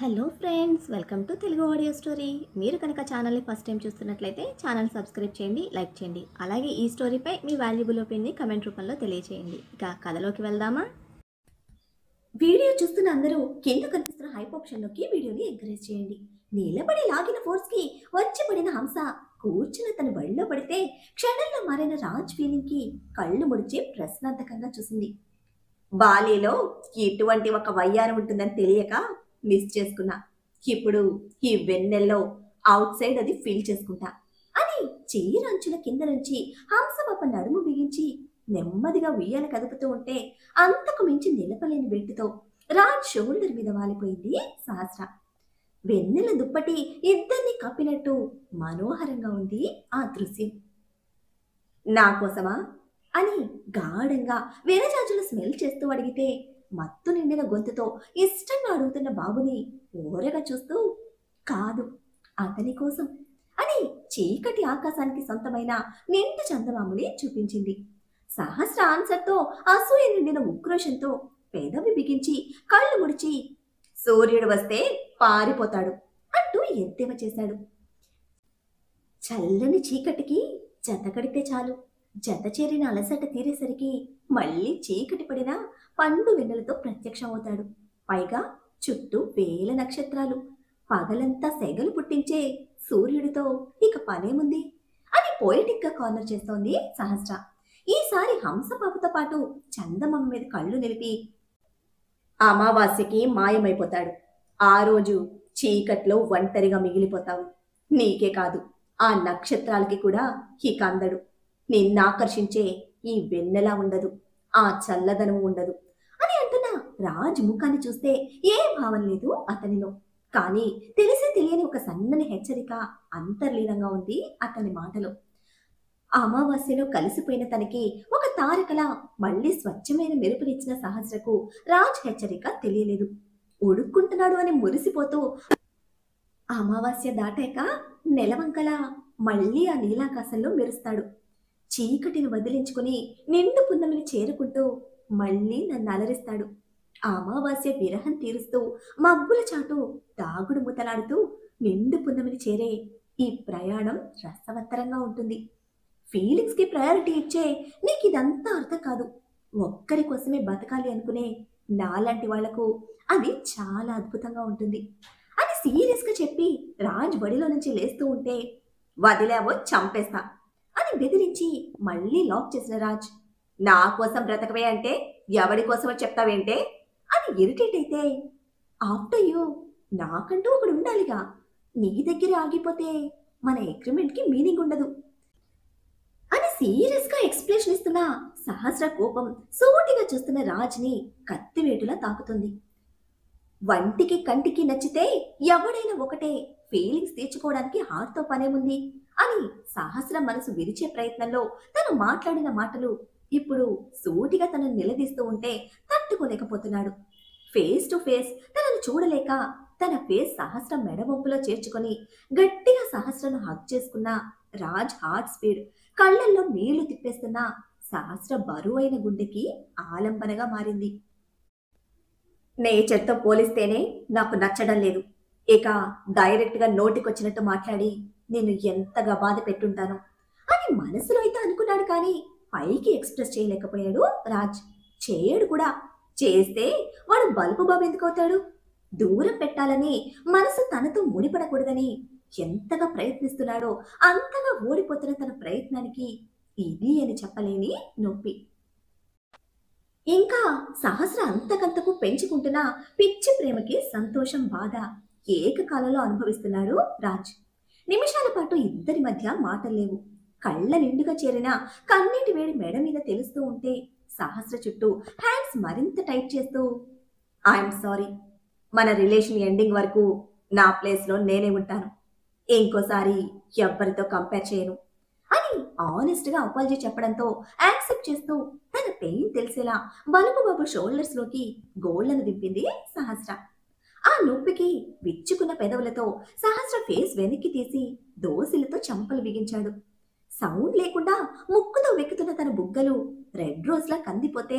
Hello friends, welcome to Telugu audio story. మీరు కనుక ఛానల్ని ఫస్ట్ టైం చూస్తున్నట్లయితే ఛానల్ సబ్స్క్రైబ్ చేయండి, లైక్ చేయండి. అలాగే ఈ స్టోరీపై మీ వాల్యుబుల్ ఒపీనియన్ని కమెంట్ రూపంలో తెలియచేయండి. ఇక కథలోకి వెళ్దామా? వీడియో చూస్తున్న అందరూ కింద కనిపిస్తున్న హైప్ ఆప్షన్లోకి వీడియోని ఎంకరేజ్ చేయండి. నిలబడి లాగిన ఫోర్స్కి వచ్చి పడిన హంస కూర్చున్న తన బడిలో పడితే క్షణంలో మారిన రాజ్ ఫీలింగ్కి కళ్ళు ముడిచి ప్రశ్నార్థకంగా చూసింది. బాలీలో ఇటువంటి ఒక వయ్యారం ఉంటుందని తెలియక మిస్ చేసుకున్నా. ఇప్పుడు ఈ వెన్నెల్లో అవుట్ సైడ్ అది ఫీల్ చేసుకుంటా అని చీరంచుల కింద నుంచి హంసపాప నడుము బిగించి నెమ్మదిగా ఉయ్యాల కదుపుతూ ఉంటే అంతకు మించి నిలపలేని వెట్టుతో రాజ్ షోల్డర్ మీద వాలిపోయింది సహస్ర. వెన్నెల దుప్పటి ఇద్దరిని కప్పినట్టు మనోహరంగా ఉంది ఆ దృశ్యం. నా కోసమా అని గాఢంగా విరజాజులు స్మెల్ చేస్తూ అడిగితే మత్తు నిండిన గొంతుతో ఇష్టంగా అడుగుతున్న బాబుని ఓరగా చూస్తూ కాదు, అతని కోసం అని చీకటి ఆకాశానికి సొంతమైన నిండు చందమాముని చూపించింది. సహస్ర ఆన్సర్తో అసూయ నిండిన ఉక్రోషంతో పెదవి బిగించి కళ్ళు ముడిచి సూర్యుడు వస్తే పారిపోతాడు అంటూ ఎద్దేవా చేశాడు. చల్లని చీకటికి జతకడితే చాలు, జత చేరిన అలసట తీరేసరికి మళ్ళీ చీకటి పడిన పండు వెన్నెలతో ప్రత్యక్షమవుతాడు. పైగా చుట్టూ వేల నక్షత్రాలు, పగలంతా సెగలు పుట్టించే సూర్యుడితో ఇక పనేముంది అని పోయిటిక్గా కార్నర్ చేస్తోంది సహస్ర. ఈసారి హంసపాపతో పాటు చందమామ మీద కళ్ళు నిలిపి అమావాస్యకి మాయమైపోతాడు. ఆ రోజు చీకట్లో ఒంటరిగా మిగిలిపోతావు. నీకే కాదు, ఆ నక్షత్రాలకి కూడా ఇక అందడు. నిన్నాకర్షించే ఈ వెన్నెలా ఉండదు, ఆ చల్లదనం ఉండదు అని అంటున్న రాజ్ ముఖాన్ని చూస్తే ఏ భావం లేదు అతనిలో. కానీ తెలిసి తెలియని ఒక సన్నని హెచ్చరిక అంతర్లీనంగా ఉంది అతని మాటలో. అమావాస్యలో కలిసిపోయిన తనకి ఒక తారకలా మళ్లీ స్వచ్ఛమైన మెరుపునిచ్చిన సహస్రకు రాజ్ హెచ్చరిక తెలియలేదు. ఉడుక్కుంటున్నాడు అని మురిసిపోతూ అమావాస్య దాటాక నెలవంకలా మళ్లీ ఆ నీలాకాశంలో మెరుస్తాడు. చీకటిని వదిలించుకుని నిండు పున్నమిని చేరుకుంటూ మళ్ళీ నన్ను అలరిస్తాడు. అమావాస్య విరహం తీరుస్తూ మబ్బుల చాటు దాగుడు ముతలాడుతూ నిండు పున్నమిని చేరే ఈ ప్రయాణం రసవత్తరంగా ఉంటుంది. ఫీలింగ్స్కి ప్రయారిటీ ఇచ్చే నీకు ఇదంతా అర్థం కాదు. ఒక్కరి కోసమే బతకాలి అనుకునే నాలాంటి వాళ్లకు అది చాలా అద్భుతంగా ఉంటుంది అని సీరియస్గా చెప్పి రాజ్ బడిలో నుంచి లేస్తూ ఉంటే వదిలేవో చంపేస్తా అని బెదిరించి మళ్ళీ లాక్ చేసిన రాజ్ నా కోసం బ్రతకవే అంటే ఎవడి కోసమో చెప్తావేంటే అని ఇరిటేట్ అయితే ఆఫ్టర్ యూ నాకంటూ ఒకడు ఉండాలిగా, నీ దగ్గర ఆగిపోతే మన అగ్రిమెంట్కి మీనింగ్ ఉండదు అని సీరియస్గా ఎక్స్ప్లెనేషన్ ఇస్తున్న సహస్ర కోపం సూటిగా చూస్తున్న రాజ్ని కత్తివేటులా తాకుతుంది. వంటికి కంటికి నచ్చితే ఎవడైనా ఒకటే, ఫీలింగ్స్ తీర్చుకోవడానికి హార్ట్తో పనేముంది అని సహస్ర మనసు విరిచే ప్రయత్నంలో తను మాట్లాడిన మాటలు ఇప్పుడు సూటిగా తనను నిలదీస్తూ ఉంటే తట్టుకోలేకపోతున్నాడు. ఫేస్ టు ఫేస్ తనను చూడలేక తన ఫేస్ సహస్ర మెడవంపులో చేర్చుకొని గట్టిగా సహస్రను హగ్ చేసుకున్న రాజ్ హార్ట్ స్పీడ్ కళ్ళల్లో నీళ్లు తిప్పేస్తున్న సహస్ర బరువైన గుండెకి ఆలంబనగా మారింది. నేచర్తో పోలిస్తేనే నాకు నచ్చడం లేదు. ఇక డైరెక్ట్గా నోటికొచ్చినట్టు మాట్లాడి నేను ఎంతగా బాధ పెట్టుంటాను అని మనసులో అయితే అనుకున్నాడు. కానీ పైకి ఎక్స్ప్రెస్ చేయలేకపోయాడు రాజ్. చేయడు కూడా. చేస్తే వాడు బల్బు బాబు ఎందుకు అవుతాడు? దూరం పెట్టాలని మనసు తనతో ముడిపడకూడదని ఎంతగా ప్రయత్నిస్తున్నాడో అంతగా ఓడిపోతున్న తన ప్రయత్నానికి ఇది అని చెప్పలేని నొప్పి. ఇంకా సహస్ర అంతకంతకు పెంచుకుంటున్న పిచ్చి ప్రేమకి సంతోషం, బాధ ఏకకాలంలో అనుభవిస్తున్నాడు రాజ్. నిమిషాల పాటు ఇద్దరి మధ్య మాటలు లేవు. కళ్ళ నిండుగా చేరిన కన్నీటి వేడి మెడ మీద తెలుస్తూ ఉంటే సహస్ర చుట్టూ హ్యాండ్స్ మరింత టైట్ చేస్తూ ఐఎమ్ సారీ, మన రిలేషన్ ఎండింగ్ వరకు నా ప్లేస్లో నేనే ఉంటాను, ఇంకోసారి ఎవ్వరితో కంపేర్ చేయను అని ఆనెస్ట్గా అపాలజీ చెప్పడంతో యాక్సెప్ట్ చేస్తూ తన పెయిన్ తెలిసేలా బలుపు బాబు షోల్డర్స్లోకి గోళ్లను దింపింది సహస్ర. ఆ నొప్పికి విచ్చుకున్న పెదవులతో సహస్ర ఫేస్ వెనక్కి తీసి దోసిలతో చంపలు బిగించాడు. సౌండ్ లేకుండా ముక్కుతో వెక్కుతున్న తన బుగ్గలు రెడ్ రోజ్లా కందిపోతే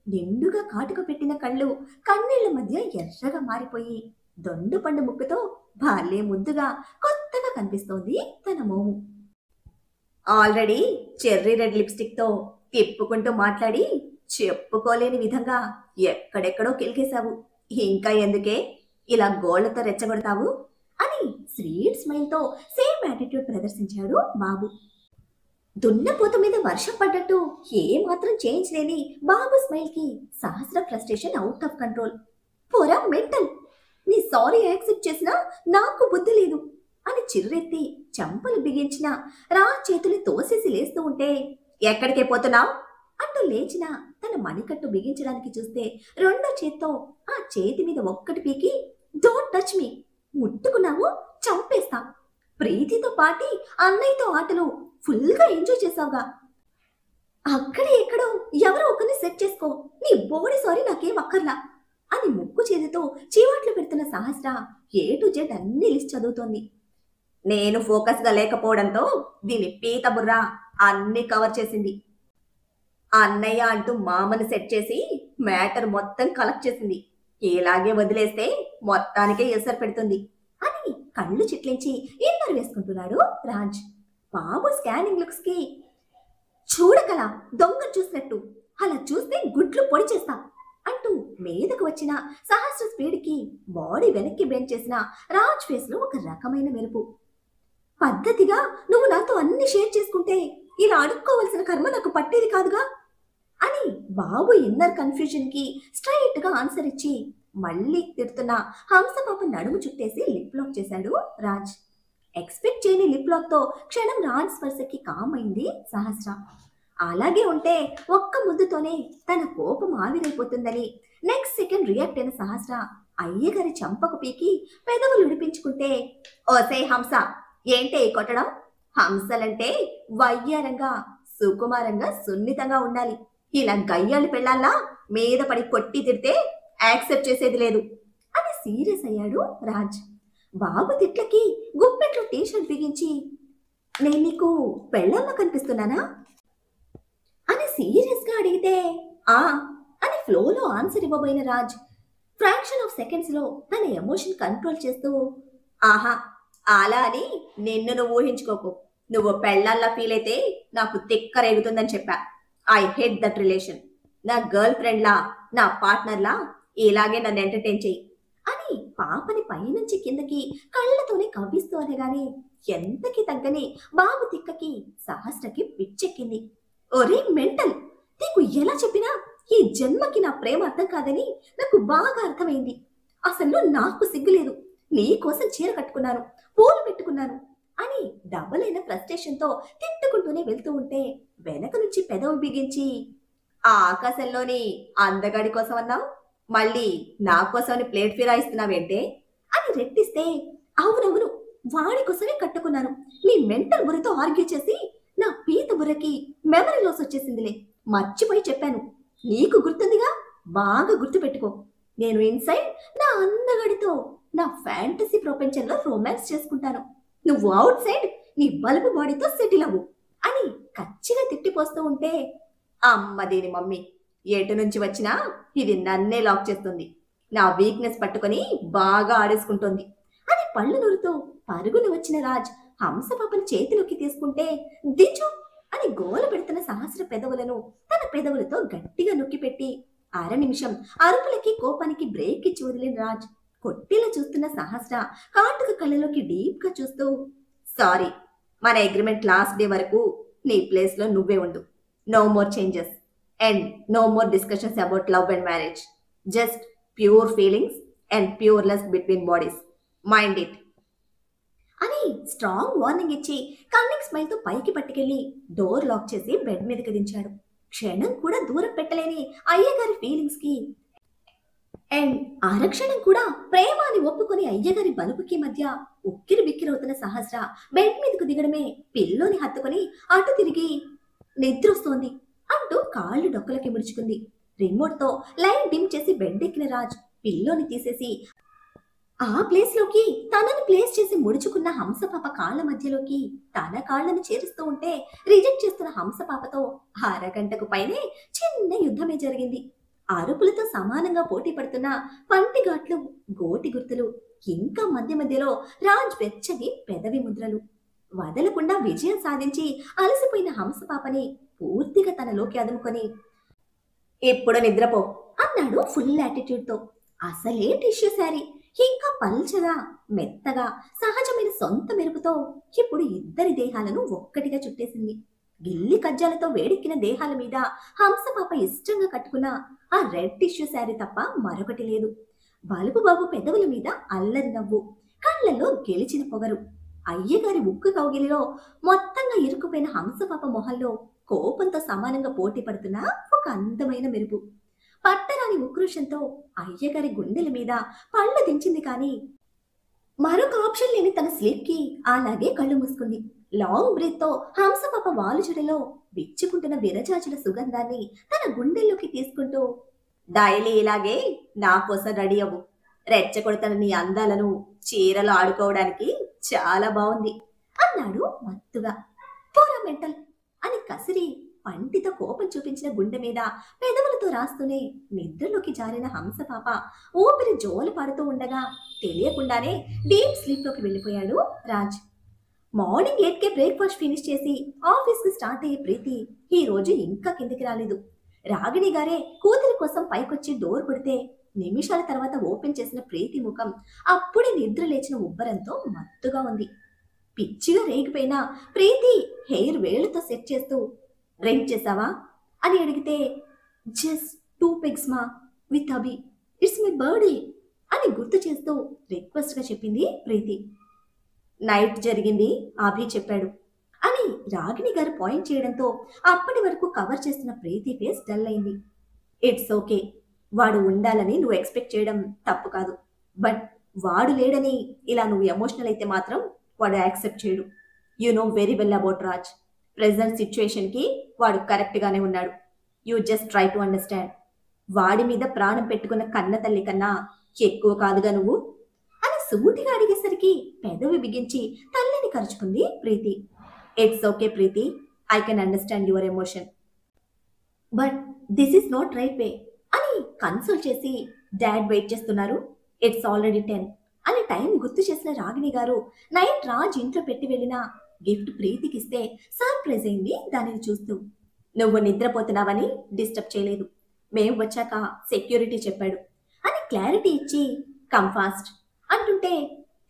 నిండుగా కాటుక పెట్టిన కళ్ళు కన్నీళ్ల మధ్య ఎర్రగా మారిపోయి దొండు పండు ముక్కుతో భలే ముద్దుగా కొత్తగా కనిపిస్తోంది తన మోము. ఆల్రెడీ చెర్రీ రెడ్ లిప్స్టిక్ తో తిప్పుకుంటూ మాట్లాడి చెప్పుకోలేని విధంగా ఎక్కడెక్కడో కిలికేశావు. ఇంకా ఎందుకే ఇలా గోళ్లతో రెచ్చగొడతావు అని స్వీట్ స్మైల్ తో సేమ్ యాటిట్యూడ్ ప్రదర్శించాడు బాబు. దున్నపోత మీద వర్షం పడ్డట్టు ఏ మాత్రం చేంజ్ లేని బాబు స్మైల్ కి సహస్ర ఫ్రస్ట్రేషన్ అవుట్ ఆఫ్ కంట్రోల్. పోరా మెంటల్, నీ సారీ యాక్సెప్ట్ చేసినా నాకు బుద్ధి లేదు అని చిర్రెత్తి చంపలు బిగించిన చేతులు తోసేసి లేస్తూ ఉంటే, ఎక్కడికే పోతున్నావు అంటూ లేచిన తన మణికట్టు బిగించడానికి చూస్తే రెండో చేత్తో ఆ చేతి మీద ఒక్కటి పీకి, డోంట్ టచ్ మీ, ముట్టుకున్నావు చంపేస్తా. ప్రీతితో పాటి అన్నయ్యతో ఆటలు ఫుల్గా ఎంజాయ్ చేసావుగా, అక్కడే ఎక్కడో ఎవరో ఒకరిని సెట్ చేసుకో, నీ బోడి సారీ నాకేం అక్కర్లా అని ముక్కు చేతితో చీవాట్లు పెడుతున్న సహస్ర ఏ టు జెడ్ అన్ని లిస్ట్ చదువుతోంది. నేను ఫోకస్ గా లేకపోవడంతో దీని పీత బుర్ర అన్ని కవర్ చేసింది. అన్నయ్య అంటూ మామని సెట్ చేసి మ్యాటర్ మొత్తం కలెక్ట్ చేసింది. ఇలాగే వదిలేస్తే మొత్తానికే ఎసరు పెడుతుంది అని కళ్ళు చిట్లించి ఇన్నర్ వేసుకుంటున్నాడు రాజ్. బాబు స్కానింగ్ లుక్స్ కి చూడకల దొంగ చూసినట్టు, అలా చూస్తే గుడ్లు పొడి చేస్తా అంటూ మీదకు వచ్చిన సహస్ర స్పీడ్ కి బాడీ వెనక్కి బెండ్ చేసిన రాజ్ ఫేస్ లో ఒక రకమైన మెరుపు. పద్ధతిగా నువ్వు నాతో అన్ని షేర్ చేసుకుంటే ఇలా అడుక్కోవలసిన కర్మ నాకు పట్టేది కాదుగా అని బాబు ఇన్నర్ కన్ఫ్యూజన్ కి స్ట్రైట్ గా ఆన్సర్ ఇచ్చి మళ్ళీ తిడుతున్న హంసపాప నడుము చుట్టేసి లిప్ లాక్ చేశాడు రాజ్. ఎక్స్పెక్ట్ చేయని లిప్ లాక్ తో క్షణం రాజ్ స్పర్శకి కామ్ అయింది సహస్ర. అలాగే ఉంటే ఒక్క ముద్దుతోనే తన కోపం ఆవిరైపోతుందని నెక్స్ట్ సెకండ్ రియాక్ట్ అయిన సహస్ర అయ్యగారి చంపకు పీకి పెదవులు విడిపించుకుంటే, ఓసే హంస, ఏంటే కొట్టడం? హంసలంటే వయ్యారంగా సుకుమారంగా సున్నితంగా ఉండాలి. ఇలా గయ్యాళ్ళు పెళ్ళాలా మీద పడి కొట్టి తిడితే యాక్సెప్ట్ చేసేది లేదు అని సీరియస్ అయ్యాడు రాజ్. బాబు తిట్లకి గుప్పెట్లో టీషర్ట్ బిగించి, నేను నీకు పెళ్ళమ్మ కనిపిస్తున్నానా అని సీరియస్ గా అడిగితే ఆ అని ఫ్లోలో ఆన్సర్ ఇవ్వబోయిన రాజ్ ఫ్రాక్షన్ ఆఫ్ సెకండ్స్ లో తన ఎమోషన్ కంట్రోల్ చేస్తూ, ఆహా అలా అని నిన్ను నువ్వు ఊహించుకోకు. నువ్వు పెళ్ళాల్లా ఫీల్ అయితే నాకు తిక్కరేగుతుందని చెప్పా. I hate that relation. నా గర్ల్ ఫ్రెండ్లా, నా పార్ట్నర్లా ఇలాగే నన్ను ఎంటర్టైన్ చెయ్యి అని పాపని పైనుంచి కిందకి కళ్ళతోనే కవ్విస్తూ అనగానే ఎంతకి తగ్గని బాబు తిక్కకి సహస్రకి పిచ్చెక్కింది. ఒరే మెంటల్, నీకు ఎలా చెప్పినా ఈ జన్మకి నా ప్రేమ అర్థం కాదని నాకు బాగా అర్థమైంది. అసలు నాకు సిగ్గులేదు. నీ కోసం చీర కట్టుకున్నాను, పూలు పెట్టుకున్నాను అని డబల్ అయిన ఫ్రస్ట్రేషన్ తో తిట్టుకుంటూనే వెళ్తూ ఉంటే వెనక నుంచి పెదవి బిగించి, ఆ ఆకాశంలోని అందగాడి కోసం అన్నావు, మళ్ళీ నా కోసమని ప్లేట్ ఫిరాయిస్తున్నావేంటే అని రెట్టిస్తే, అవునవును వాడి కోసమే కట్టుకున్నాను. నీ మెంటల్ బుర్రతో ఆర్గ్యూ చేసి నా పీత బుర్రకి మెమరీ లాస్ వచ్చేసిందిలే, మర్చిపోయి చెప్పాను. నీకు గుర్తుందిగా, బాగా గుర్తు పెట్టుకో. నేను ఇన్సైడ్ నా అందగడితో నా ఫ్యాంటసీ ప్రపంచంలో రొమాన్స్ చేసుకుంటాను. నువ్వు అవుట్ సైడ్ నీ బల్బు బాడీతో సెటిల్ అవ్వు అని కచ్చిగా తిట్టిపోస్తూ ఉంటే, అమ్మ దీని మమ్మీ ఎటు నుంచి వచ్చినా ఇది నన్నే లాక్ చేస్తుంది, నా వీక్నెస్ పట్టుకొని బాగా ఆడేసుకుంటోంది అని పళ్ళు నూరుతూ పరుగున వచ్చిన రాజ్ హంసపాపని చేతిలోకి తీసుకుంటే, దించు అని గోల పెడుతున్న సహస్ర పెదవులను తన పెదవులతో గట్టిగా నొక్కిపెట్టి అర నిమిషం అరుపులకి కోపానికి బ్రేక్ ఇచ్చి వదిలిన రాజ్ కొట్టిలా చూస్తున్న సహస్ర కాటుక కళ్ళలోకి డీప్ గా చూస్తూ, సారీ, మన అగ్రిమెంట్ లాస్ట్ డే వరకు నీ ప్లేస్ లో నువ్వే ఉండు. No more changes and no more discussions about love and marriage. Just pure feelings and pure love between bodies. Mind it అని స్ట్రాంగ్ వార్నింగ్ ఇచ్చి కన్నింగ్ స్మైల్ తో పైకి పట్టుకెళ్లి డోర్ లాక్ చేసి బెడ్ మీదకి దించాడు. క్షణం కూడా దూరం పెట్టలేని అయ్యగారి ఫీలింగ్స్ కి అండ్ ఆరక్షణం కూడా ప్రేమ అని ఒప్పుకొని అయ్యగారి బలుపుకి మధ్య ఉక్కిరి బిక్కిరవుతున్న సహస్ర బెడ్ మీదకు దిగడమే పిల్లోని హత్తుకొని అటు తిరిగి, నిద్రొస్తోంది అంటూ కాళ్ళు డొక్కలకి ముడుచుకుంది. రిమోట్ తో లైట్ డిమ్ చేసి బెడ్ ఎక్కిన రాజ్ పిల్లోని తీసేసి ఆ ప్లేస్ లోకి తనని ప్లేస్ చేసి ముడుచుకున్న హంసపాప కాళ్ళ మధ్యలోకి తన కాళ్ళను చేరుస్తూ ఉంటే రిజెక్ట్ చేస్తున్న హంసపాపతో అరగంటకు పైనే చిన్న యుద్ధమే జరిగింది. అరుపులతో సమానంగా పోటీ పడుతున్న పంటిఘాట్లు, గోటి గుర్తులు, ఇంకా మధ్య మధ్యలో రాజ్ వెచ్చని పెదవి ముద్రలు. వదలకుండా విజయం సాధించి అలసిపోయిన హంసపాపని పూర్తిగా తనలోకి అదుముకొని ఇప్పుడు నిద్రపో అన్నాడు ఫుల్ యాటిట్యూడ్తో. అసలే టిష్యూ శారీ, ఇంకా పల్చగా, మెత్తగా, సహజమైన సొంత మెరుపుతో ఇప్పుడు ఇద్దరి దేహాలను ఒక్కటిగా చుట్టేసింది. గిల్లి కజ్జాలతో వేడెక్కిన దేహాల మీద హంసపాప ఇష్టంగా కట్టుకున్న ఆ రెడ్ టిష్యూ శారీ తప్ప మరొకటి లేదు. బలుపు బాబు పెదవుల మీద అల్లరి నవ్వు, కళ్ళల్లో గెలిచిన పొగరు. అయ్యగారి ఉక్కు కౌగిలిలో మొత్తంగా ఇరుక్కుపోయిన హంసపాప మొహంలో కోపంతో సమానంగా పోటీ పడుతున్న ఒక అందమైన మెరుపు. పట్టరాని ఉక్రోషంతో అయ్యగారి గుండెల మీద పళ్ళు దించింది కానీ మరొక ఆప్షన్ లేని తన స్లీప్ కి అలాగే కళ్ళు మూసుకుంది. లాంగ్ బ్రీత్ తో హంసపాప వాలుజడలో విచ్చుకుంటున్న విరజాజుల సుగంధాన్ని తన గుండెల్లోకి తీసుకుంటూ డైలీ ఇలాగే నా కోసం రెడీ అవ్వు. రెచ్చగొడుతున్న నీ అందాలను చీరలు ఆడుకోవడానికి చాలా బాగుంది అన్నాడు మత్తుగా. పోరా మెంటల్ అని కసిరి పంటితో కోపం చూపించిన గుండె మీద పెదవులతో రాస్తూనే నిద్రలోకి జారిన హంసపాప ఊపిరి జోలు పడుతూ ఉండగా తెలియకుండానే డీప్ స్లీప్ లోకి వెళ్ళిపోయాడు రాజ్. మార్నింగ్ 8కే బ్రేక్ఫాస్ట్ ఫినిష్ చేసి ఆఫీస్ కి స్టార్ట్ అయ్యే ప్రీతి ఈ రోజు ఇంకా కిందికి రాలేదు. రాగిణి గారే కూతురి కోసం పైకొచ్చి డోర్ కొడితే నిమిషాల తర్వాత ఓపెన్ చేసిన ప్రీతి ముఖం అప్పుడే నిద్ర లేచిన ఉబ్బరంతో మత్తుగా ఉంది. పిచ్చిగా రేగిపోయిన ప్రీతి హెయిర్ వేళ్లతో సెట్ చేస్తూ డ్రింక్ చేసావా అని అడిగితే జస్ట్ 2 పెగ్స్ మా with Abhi, it's my birthday అని గుర్తు చేస్తూ రిక్వెస్ట్ గా చెప్పింది ప్రీతి. నైట్ జరిగింది అభి చెప్పాడు అని రాగిణి గారు పాయింట్ చేయడంతో అప్పటి వరకు కవర్ చేస్తున్న ప్రీతి ఫేస్ డల్ అయింది. ఇట్స్ ఓకే, వాడు ఉండాలని నువ్వు ఎక్స్పెక్ట్ చేయడం తప్పు కాదు. బట్ వాడు లేడని ఇలా నువ్వు ఎమోషనల్ అయితే మాత్రం వాడు యాక్సెప్ట్ చేయడు. You know very well about Raj. Present situation కి వాడు కరెక్ట్ గానే ఉన్నాడు. You just try to understand. వాడి మీద ప్రాణం పెట్టుకున్న కన్న తల్లి కన్నా ఎక్కువ కాదుగా నువ్వు అని సూటిగా అడిగేసరికి పెదవి బిగించి తల్లిని కరుచుకుంది Preethi. It's okay Preethi, I can understand your emotion, but this is not right way అని కన్సోల్ చేసి డాడ్ వెయిట్ చేస్తున్నారు, ఇట్స్ ఆల్రెడీ 10 అని టైం గుర్తు చేసిన రాగిణి గారు నైట్ రాజ్ ఇంట్లో పెట్టి వెళ్ళిన గిఫ్ట్ ప్రీతికి ఇస్తే సర్ప్రైజ్ అయింది దానిని చూస్తూ. నువ్వు నిద్రపోతున్నావని డిస్టర్బ్ చేయలేదు, మేం వచ్చాక సెక్యూరిటీ చెప్పాడు అని క్లారిటీ ఇచ్చి కమ్ ఫాస్ట్ అంటుంటే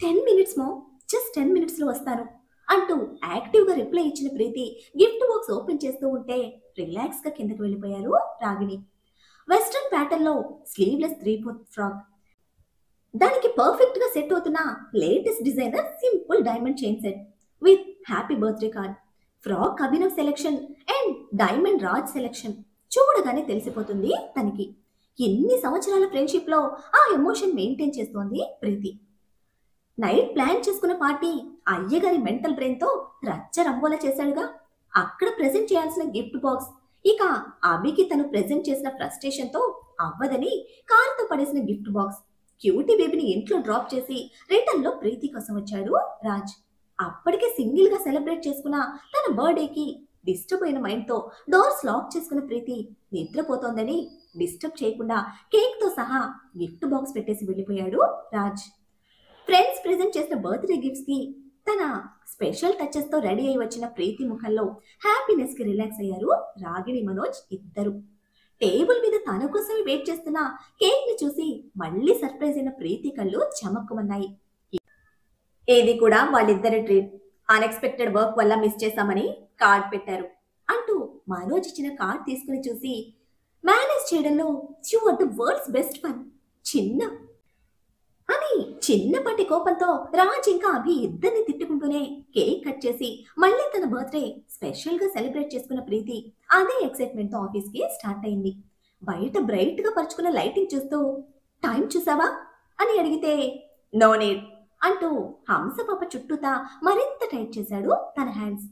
10 మినిట్స్ మో, జస్ట్ 10 మినిట్స్లో వస్తాను అంటూ యాక్టివ్గా రిప్లై ఇచ్చిన ప్రీతి గిఫ్ట్ బాక్స్ ఓపెన్ చేస్తూ ఉంటే రిలాక్స్గా కిందకు వెళ్ళిపోయారు రాగిణి. వెస్ట్రన్ ప్యాటర్న్ లో స్లీవ్లెస్ 3/4 ఫ్రాక్, దానికి పర్ఫెక్ట్ గా సెట్ అవుతున్న latest designer simple diamond chain set with happy birthday card. Frock Abhinav selection and diamond Raj selection చూడగానే తెలిసిపోతుంది తనకి. ఎన్ని సంవత్సరాల ఫ్రెండ్షిప్ లో ఆ ఎమోషన్ మెయింటైన్ చేస్తోంది ప్రీతి. నైట్ ప్లాన్ చేసుకున్న పార్టీ అయ్యగారి మెంటల్ బ్రెయిన్ తో రచ్చ రంబోలా చేశాడుగా. అక్కడ ప్రెజెంట్ చేయాల్సిన గిఫ్ట్ బాక్స్ ఇక అభికి తను ప్రెజెంట్ చేసిన ఫ్రస్ట్రేషన్ తో అవ్వదని కారుతో పడేసిన గిఫ్ట్ బాక్స్. క్యూటీ బేబీని ఇంట్లో డ్రాప్ చేసి రిటర్న్ లో ప్రీతి కోసం వచ్చాడు రాజ్. అప్పటికే సింగిల్ గా సెలబ్రేట్ చేసుకున్న తన బర్త్డేకి డిస్టర్బ్ అయిన మైండ్ తో డోర్స్ లాక్ చేసుకున్న ప్రీతి నిద్రపోతోందని డిస్టర్బ్ చేయకుండా కేక్ తో సహా గిఫ్ట్ బాక్స్ పెట్టేసి వెళ్ళిపోయాడు రాజ్. ఫ్రెండ్స్ ప్రెజెంట్ చేసిన బర్త్డే గిఫ్ట్స్ కి తన స్పెషల్ టచెస్ తో రెడీ అయి వచ్చిన ప్రీతి ముఖంలో హ్యాపీనెస్ కి రిలాక్స్ అయ్యారు రాగిణి మనోజ్ ఇద్దరు. టేబుల్ మీద తన కోసమే వెయిట్ చేస్తున్న కేక్ ని చూసి మళ్ళీ సర్ప్రైజ్ అయిన ప్రీతి కళ్ళు చమక్కుమన్నాయి. ఏది కూడా వాళ్ళిద్దరి ట్రీట్, అన్ఎక్స్పెక్టెడ్ వర్క్ వల్ల మిస్ చేశామని కార్డ్ పెట్టారు అంటూ మనోజ్ ఇచ్చిన కార్డ్ తీసుకుని చూసి మేనేజ్ చేయడంలో you are the world's best fun చిన్న అని చిన్నపాటి కోపంతో రాజ్ ఇంకా అభి ఇద్దరిని తిట్టుకుంటూనే కేక్ కట్ చేసి మళ్ళీ తన బర్త్డే స్పెషల్ గా సెలబ్రేట్ చేసుకున్న ప్రీతి అదే ఎక్సైట్మెంట్ తో ఆఫీస్ కి స్టార్ట్ అయింది. బయట బ్రైట్ గా పరుచుకున్న లైటింగ్ చూస్తూ టైం చూసావా అని అడిగితే నో నీడ్ అంటూ హంసపాప చుట్టూతా మరింత టైట్ చేశాడు తన హ్యాండ్స్.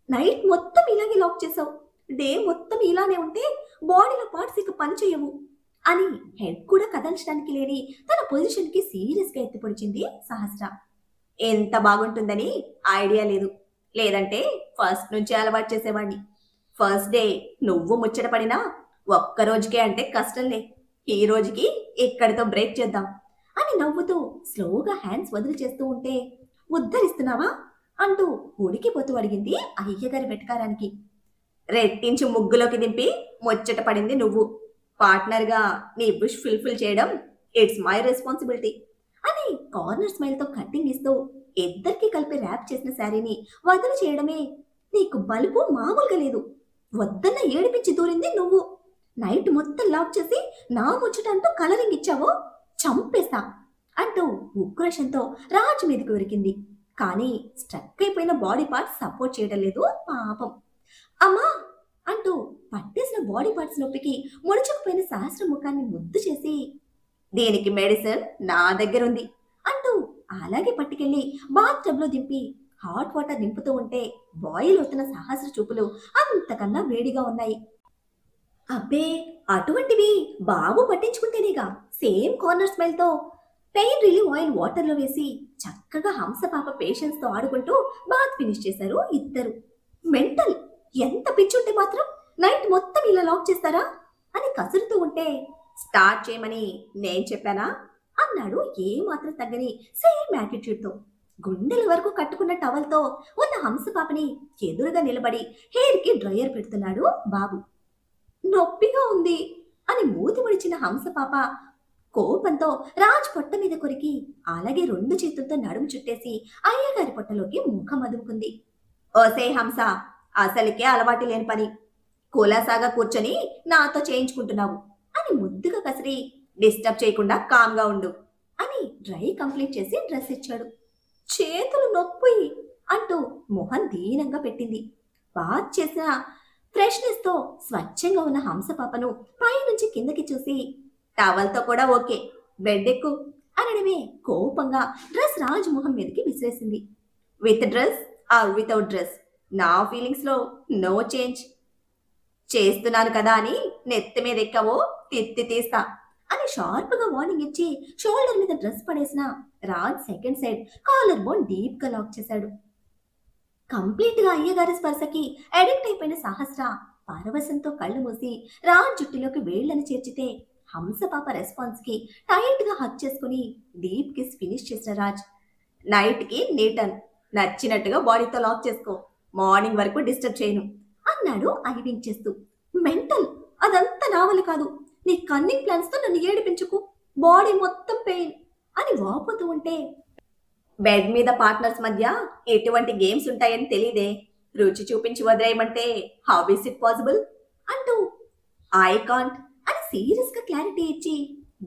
నైట్ మొత్తం ఇలాగే లాక్ చేసావు, డే మొత్తం ఇలానే ఉంటే బాడీలో పార్ట్స్ ఇక పని చేయవు అని హెడ్ కూడా కదల్చడానికి లేని తన పొజిషన్ కి సీరియస్ గా ఎత్తిపొడిచింది సహస్ర. ఎంత బాగుంటుందని ఐడియా లేదు, లేదంటే ఫస్ట్ నుంచి అలవాటు చేసేవాడిని. ఫస్ట్ డే నువ్వు ముచ్చటపడినా ఒక్క రోజుకే అంటే కష్టంలే. ఈ రోజుకి ఇక్కడితో బ్రేక్ చేద్దాం అని నవ్వుతూ స్లోగా హ్యాండ్స్ వదిలి చేస్తూ ఉంటే, ఉద్ధరిస్తున్నావా అంటూ ఉడికిపోతూ అడిగింది అయ్యగారి వెటకారానికి. రెట్టించి ముగ్గులోకి దింపి ముచ్చట పడింది నువ్వు. పార్ట్నర్గా నీ విష్ ఫుల్ఫిల్ చేయడం ఇట్స్ మై రెస్పాన్సిబిలిటీ అని కార్నర్ స్మైల్తో కట్టింగ్ ఇస్తూ ఇద్దరికి కలిపి ర్యాప్ చేసిన శారీని వదిలి చేయడమే నీకు బలుపు మామూలుగా లేదు. వద్దన్న ఏడిపించి దూరింది నువ్వు. నైట్ మొత్తం లాక్ చేసి నా ముచ్చట అంటూ కలరింగ్ ఇచ్చావో చంపేస్తా అంటూ ఉక్రోషంతో రాజు మీదకి ఉరికింది. కానీ స్ట్రక్ అయిపోయిన బాడీ పార్ట్స్ సపోర్ట్ చేయడం లేదు పాపం. అమ్మా అంటూ పట్టేసిన బాడీ పార్ట్స్ నొప్పికి ముడుచుకుపోయిన సహస్ర ముఖాన్ని ముద్దు చేసి, దీనికి మెడిసిన్ నా దగ్గర ఉంది అంటూ అలాగే పట్టుకెళ్లి బాత్ టబ్ లో దింపి హాట్ వాటర్ నింపుతూ ఉంటే బాయిల్ అవుతున్న సహస్ర చూపులు అంతకన్నా వేడిగా ఉన్నాయి. అబ్బే, అటువంటివి బాబు పట్టించుకుంటేనేగా. సేమ్ కార్నర్ స్మైల్ తో పెయిన్ రిలీవ్ ఆయిల్ వాటర్ లో వేసి చక్కగా హంసపాప పేషెన్స్ తో ఆడుకుంటూ బాత్ ఫినిష్ చేశారు ఇద్దరు. మెంటల్, ఎంత పిచ్చుంటే మాత్రం నైట్ మొత్తం ఇలా లాక్ చేస్తారా అని కసురుతూ ఉంటే, స్టార్ట్ చేయమని నేను చెప్పానా అన్నాడు ఏ మాత్రం తగ్గని సేమ్ యాటిట్యూడ్తో. గుండెల వరకు కట్టుకున్న టవల్తో ఉన్న హంసపాపని ఎదురుగా నిలబడి హెయిర్కి డ్రయర్ పెడుతున్నాడు బాబు. నొప్పిగా ఉంది అని మూతి ముడిచిన హంసపాప కోపంతో రాజ్ పొట్ట మీద కొరికి అలాగే రెండు చేతులతో నడుము చుట్టేసి అయ్యగారి పొట్టలోకి ముఖం అదుముకుంది. ఓసే హంస, అసలుకే అలవాటు లేని పని. కులాసాగా కూర్చొని నాతో చేయించుకుంటున్నావు అని ముద్దుగా కసిరి, డిస్టర్బ్ చేయకుండా కామ్గా ఉండు అని డ్రై కంప్లీట్ చేసి డ్రెస్ ఇచ్చాడు. చేతులు నొప్పి అంటూ మొహం దీనంగా పెట్టింది. బాత్ చేసిన ఫ్రెష్నెస్ తో స్వచ్ఛంగా ఉన్న హంసపాపను పైనుంచి కిందకి చూసి, టవల్తో కూడా ఓకే, బెడ్ ఎక్కు అనడమే కోపంగా డ్రెస్ రాజు మొహం మీదకి విసిరేసింది. With dress or without dress, నా ఫీలింగ్స్ లో నో చేంజ్. చేస్తున్నాను కదా అని నెత్తి మీద ఎక్కవో తిత్తి తీస్తా అని షార్ప్ గా వార్నింగ్ ఇచ్చి షోల్డర్ మీద డ్రెస్ పడేసిన Raj second side collar bone deep గా లాక్ చేశాడు. కంప్లీట్ గా అయ్యగారి స్పర్శకి అడిక్ట్ అయిపోయిన సహస్ర పరవశంతో కళ్ళు మూసి రాజ్ జుట్టులోకి వేళ్లను చేర్చితే హంసపాప రెస్పాన్స్ కి టైట్ గా హక్ చేసుకుని డీప్ కిస్ ఫినిష్ చేసిన రాజ్, నైట్ కి నీటన్, నచ్చినట్టుగా బాడీతో లాక్ చేసుకో, మార్నింగ్ వరకు డిస్టర్బ్ చేయను అన్నాడు ఐవింగ్ చేస్తూ. మెంటల్, అదంతా నా వల్ల కాదు. నీ కన్నింగ్ ప్లాన్స్ తో నన్ను ఏడిపించుకు, బాడీ మొత్తం పెయిన్ అని వాపోతూ ఉంటే, బెడ్ మీద పార్ట్నర్స్ మధ్య ఎటువంటి గేమ్స్ ఉంటాయని తెలీదే, రుచి చూపించి వదిలేయమంటే హౌ ఇస్ ఇట్ పాసిబుల్ అంటూ ఐ కాంట్ అని సీరియస్ గా క్లారిటీ ఇచ్చి,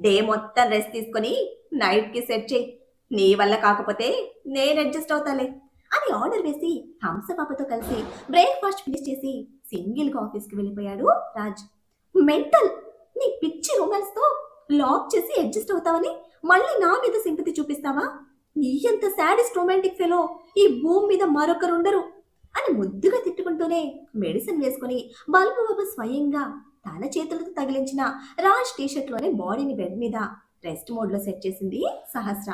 డే మొత్తం రెస్ట్ తీసుకుని నైట్ కి సెట్ చేయి, నీ వల్ల కాకపోతే నేను అడ్జస్ట్ అవుతాలే అని ఆర్డర్ వేసి హంసపాపతో కలిసి బ్రేక్ఫాస్ట్ ఫినిష్ చేసి సింగిల్ గా ఆఫీస్కి వెళ్ళిపోయాడు రాజ్. మెంటల్, నీ పిచ్చి రొమాన్స్ తో లాక్ చేసి అడ్జస్ట్ అవుతావని మళ్ళీ నా మీద సింపతి చూపిస్తావా? నీ అంత సాడిస్ట్ రొమాంటిక్ ఫెలో ఈ భూమి మీద మరొకరుండరు అని ముద్దుగా తిట్టుకుంటూనే మెడిసిన్ వేసుకుని బల్బు బాబు స్వయంగా తన చేతులతో తగిలించిన రాజ్ టీషర్ట్ లోనే బాడీని బెడ్ మీద రెస్ట్ మోడ్ లో సెట్ చేసింది సహస్ర.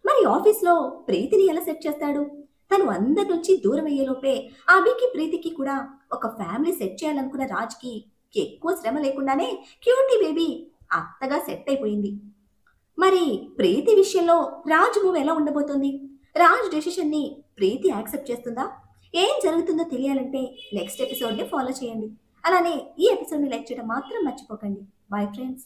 మరి ఆఫీస్ లో ప్రీతిని ఎలా సెట్ చేస్తాడు? తను అందరి నుంచి దూరం అయ్యేలోపే అభికి ప్రీతికి కూడా ఒక ఫ్యామిలీ సెట్ చేయాలనుకున్న రాజ్కి ఎక్కువ శ్రమ లేకుండానే క్యూటీ బేబీ అత్తగా సెట్ అయిపోయింది. మరి ప్రీతి విషయంలో రాజ్ మూవ్ ఎలా ఉండబోతోంది? రాజ్ డెసిషన్ ని ప్రీతి యాక్సెప్ట్ చేస్తుందా? ఏం జరుగుతుందో తెలియాలంటే నెక్స్ట్ ఎపిసోడ్ ని ఫాలో చేయండి. అలానే ఈ ఎపిసోడ్ ని లైక్ చేయడం మాత్రం మర్చిపోకండి. Bye friends.